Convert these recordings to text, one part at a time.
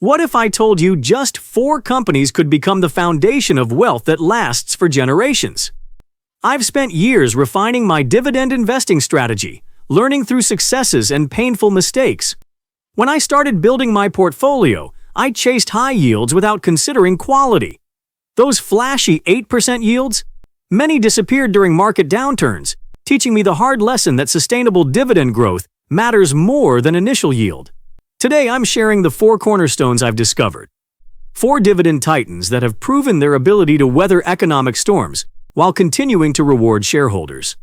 What if I told you just 4 companies could become the foundation of wealth that lasts for generations? I've spent years refining my dividend investing strategy, learning through successes and painful mistakes. When I started building my portfolio, I chased high yields without considering quality. Those flashy 8% yields? Many disappeared during market downturns, teaching me the hard lesson that sustainable dividend growth matters more than initial yield. Today, I'm sharing the 4 cornerstones I've discovered. 4 dividend titans that have proven their ability to weather economic storms while continuing to reward shareholders.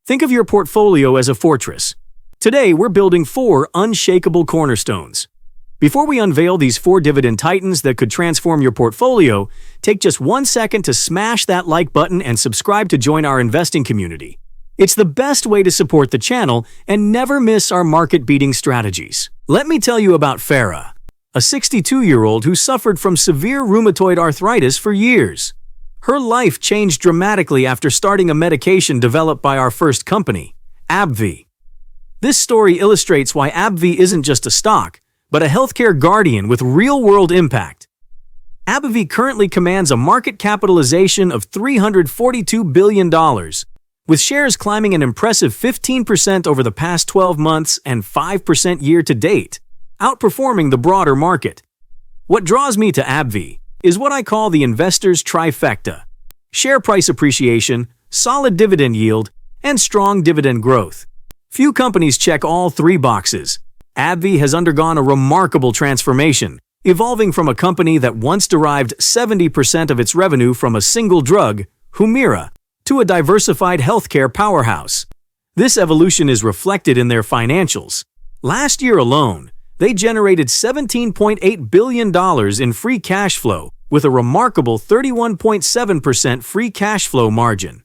Think of your portfolio as a fortress. Today, we're building 4 unshakable cornerstones. Before we unveil these 4 dividend titans that could transform your portfolio, take just 1 second to smash that like button and subscribe to join our investing community. It's the best way to support the channel and never miss our market-beating strategies. Let me tell you about Farah, a 62-year-old who suffered from severe rheumatoid arthritis for years. Her life changed dramatically after starting a medication developed by our first company, AbbVie. This story illustrates why AbbVie isn't just a stock, but a healthcare guardian with real-world impact. AbbVie currently commands a market capitalization of $342 billion, with shares climbing an impressive 15% over the past 12 months and 5% year-to-date, outperforming the broader market. What draws me to AbbVie is what I call the investor's trifecta: share price appreciation, solid dividend yield, and strong dividend growth. Few companies check all 3 boxes. AbbVie has undergone a remarkable transformation, evolving from a company that once derived 70% of its revenue from a single drug, Humira, to a diversified healthcare powerhouse. This evolution is reflected in their financials. Last year alone, they generated $17.8 billion in free cash flow, with a remarkable 31.7% free cash flow margin.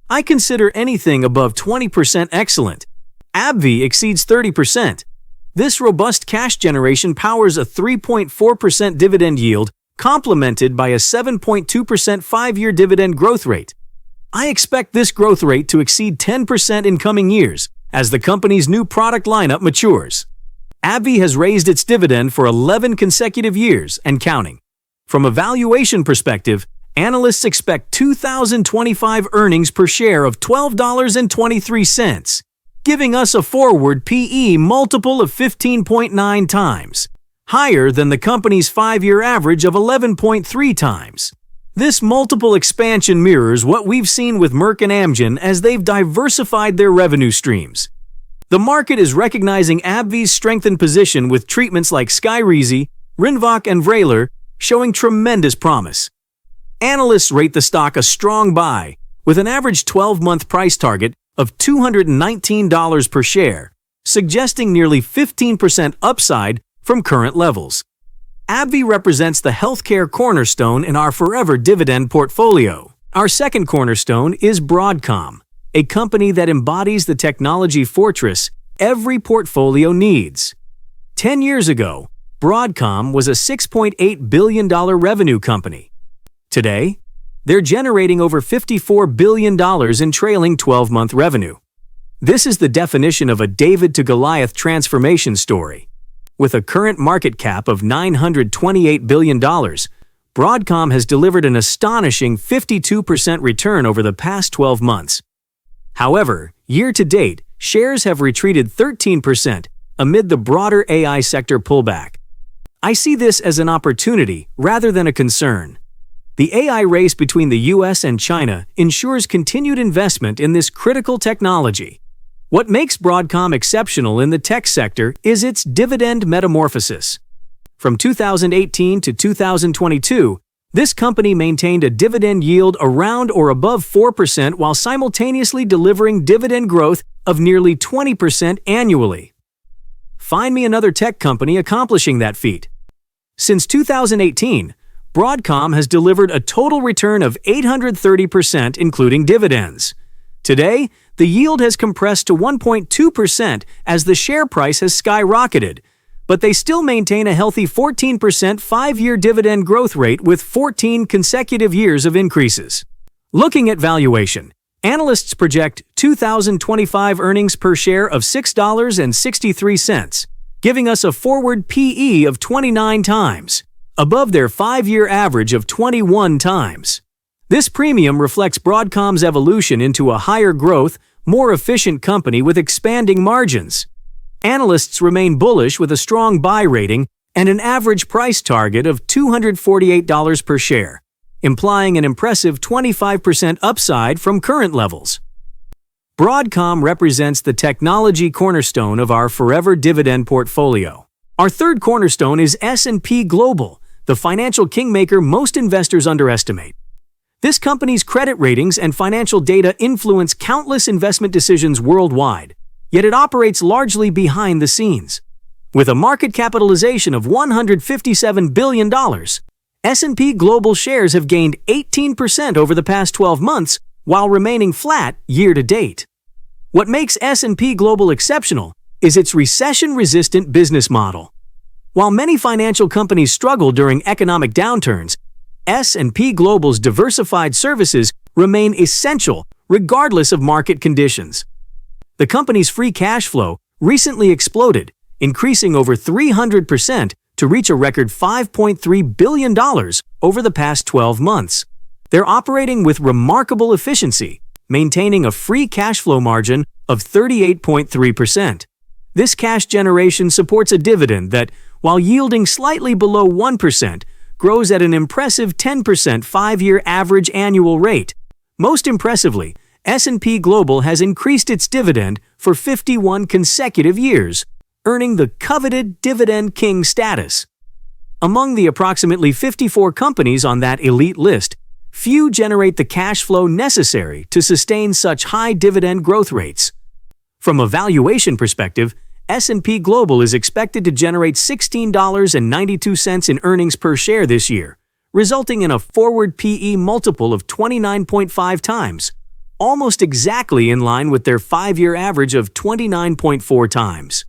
I consider anything above 20% excellent. AbbVie exceeds 30%. This robust cash generation powers a 3.4% dividend yield, complemented by a 7.2% 5-year dividend growth rate. I expect this growth rate to exceed 10% in coming years as the company's new product lineup matures. AbbVie has raised its dividend for 11 consecutive years and counting. From a valuation perspective, analysts expect 2025 earnings per share of $12.23, giving us a forward PE multiple of 15.9 times, higher than the company's 5-year average of 11.3 times. This multiple expansion mirrors what we've seen with Merck and Amgen as they've diversified their revenue streams. The market is recognizing AbbVie's strengthened position with treatments like Skyrizi, Rinvoq, and Vraylar showing tremendous promise. Analysts rate the stock a strong buy, with an average 12-month price target of $219 per share, suggesting nearly 15% upside from current levels. AbbVie represents the healthcare cornerstone in our forever dividend portfolio. Our second cornerstone is Broadcom, a company that embodies the technology fortress every portfolio needs. 10 years ago, Broadcom was a $6.8 billion revenue company. Today, they're generating over $54 billion in trailing 12-month revenue. This is the definition of a David to Goliath transformation story. With a current market cap of $928 billion, Broadcom has delivered an astonishing 52% return over the past 12 months. However, year-to-date, shares have retreated 13% amid the broader AI sector pullback. I see this as an opportunity rather than a concern. The AI race between the US and China ensures continued investment in this critical technology. What makes Broadcom exceptional in the tech sector is its dividend metamorphosis. From 2018 to 2022, this company maintained a dividend yield around or above 4% while simultaneously delivering dividend growth of nearly 20% annually. Find me another tech company accomplishing that feat. Since 2018, Broadcom has delivered a total return of 830%, including dividends. Today, the yield has compressed to 1.2% as the share price has skyrocketed, but they still maintain a healthy 14% 5-year dividend growth rate with 14 consecutive years of increases. Looking at valuation, analysts project 2025 earnings per share of $6.63, giving us a forward PE of 29 times, above their 5-year average of 21 times. This premium reflects Broadcom's evolution into a higher growth, more efficient company with expanding margins. Analysts remain bullish with a strong buy rating and an average price target of $248 per share, implying an impressive 25% upside from current levels. Broadcom represents the technology cornerstone of our forever dividend portfolio. Our third cornerstone is S&P Global, the financial kingmaker most investors underestimate. This company's credit ratings and financial data influence countless investment decisions worldwide, yet it operates largely behind the scenes. With a market capitalization of $157 billion, S&P Global shares have gained 18% over the past 12 months while remaining flat year to date. What makes S&P Global exceptional is its recession-resistant business model. While many financial companies struggle during economic downturns, S&P Global's diversified services remain essential regardless of market conditions. The company's free cash flow recently exploded, increasing over 300% to reach a record $5.3 billion over the past 12 months. They're operating with remarkable efficiency, maintaining a free cash flow margin of 38.3%. This cash generation supports a dividend that, while yielding slightly below 1%, grows at an impressive 10% 5-year average annual rate. Most impressively, S&P Global has increased its dividend for 51 consecutive years, earning the coveted Dividend King status. Among the approximately 54 companies on that elite list, few generate the cash flow necessary to sustain such high dividend growth rates. From a valuation perspective, S&P Global is expected to generate $16.92 in earnings per share this year, resulting in a forward PE multiple of 29.5 times, almost exactly in line with their 5-year average of 29.4 times.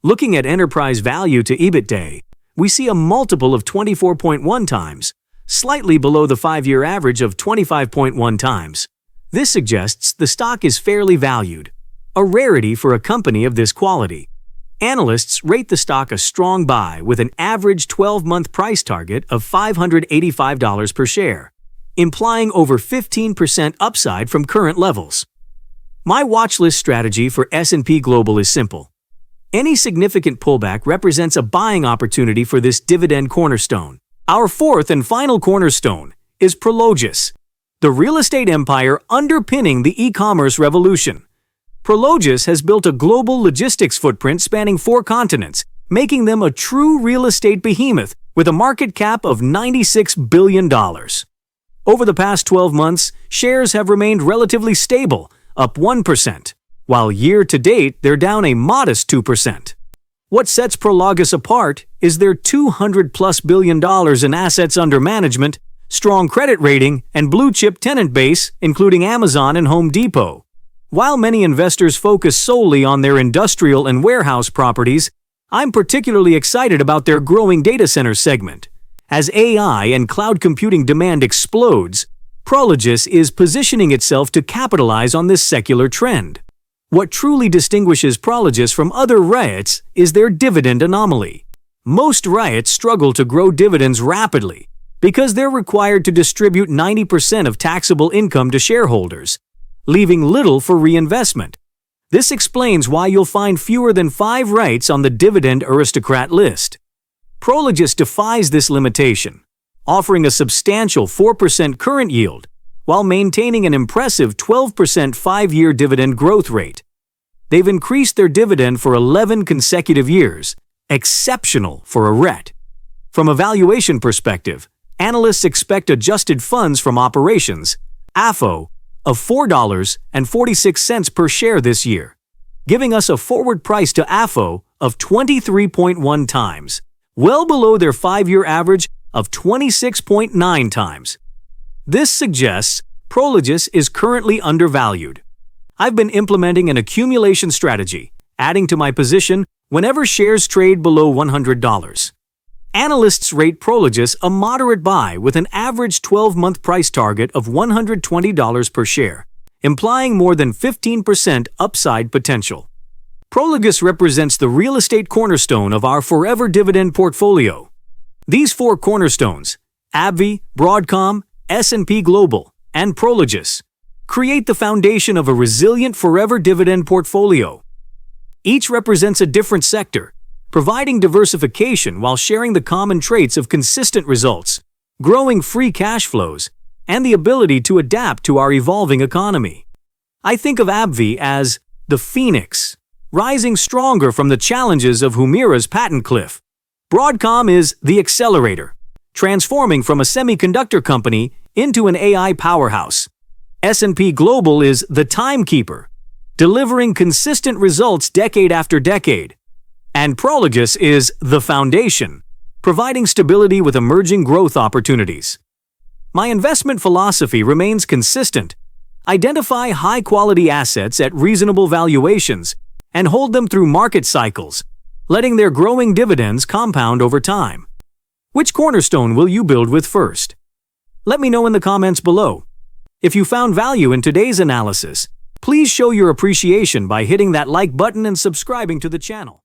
Looking at enterprise value to EBITDA, we see a multiple of 24.1 times, slightly below the 5-year average of 25.1 times. This suggests the stock is fairly valued, a rarity for a company of this quality. Analysts rate the stock a strong buy with an average 12-month price target of $585 per share, implying over 15% upside from current levels. My watchlist strategy for S&P Global is simple. Any significant pullback represents a buying opportunity for this dividend cornerstone. Our fourth and final cornerstone is Prologis, the real estate empire underpinning the e-commerce revolution. Prologis has built a global logistics footprint spanning 4 continents, making them a true real estate behemoth with a market cap of $96 billion. Over the past 12 months, shares have remained relatively stable, up 1%, while year-to-date they're down a modest 2%. What sets Prologis apart is their $200+ billion in assets under management, strong credit rating, and blue-chip tenant base, including Amazon and Home Depot. While many investors focus solely on their industrial and warehouse properties, I'm particularly excited about their growing data center segment. As AI and cloud computing demand explodes, Prologis is positioning itself to capitalize on this secular trend. What truly distinguishes Prologis from other REITs is their dividend anomaly. Most REITs struggle to grow dividends rapidly because they're required to distribute 90% of taxable income to shareholders, leaving little for reinvestment. This explains why you'll find fewer than 5 REITs on the Dividend Aristocrat list. Prologis defies this limitation, offering a substantial 4% current yield while maintaining an impressive 12% 5-year dividend growth rate. They've increased their dividend for 11 consecutive years, exceptional for a REIT. From a valuation perspective, analysts expect adjusted funds from operations, AFO, of $4.46 per share this year, giving us a forward price to AFO of 23.1 times, well below their 5-year average of 26.9 times. This suggests Prologis is currently undervalued. I've been implementing an accumulation strategy, adding to my position whenever shares trade below $100. Analysts rate Prologis a moderate buy with an average 12-month price target of $120 per share, implying more than 15% upside potential. Prologis represents the real estate cornerstone of our forever dividend portfolio. These four cornerstones, AbbVie, Broadcom, S&P Global, and Prologis, create the foundation of a resilient forever dividend portfolio. Each represents a different sector, providing diversification while sharing the common traits of consistent results, growing free cash flows, and the ability to adapt to our evolving economy. I think of AbbVie as the phoenix, rising stronger from the challenges of Humira's patent cliff. Broadcom is the accelerator, transforming from a semiconductor company into an AI powerhouse. S&P Global is the timekeeper, delivering consistent results decade after decade. And Prologis is the foundation, providing stability with emerging growth opportunities. My investment philosophy remains consistent. Identify high-quality assets at reasonable valuations and hold them through market cycles, letting their growing dividends compound over time. Which cornerstone will you build with first? Let me know in the comments below. If you found value in today's analysis, please show your appreciation by hitting that like button and subscribing to the channel.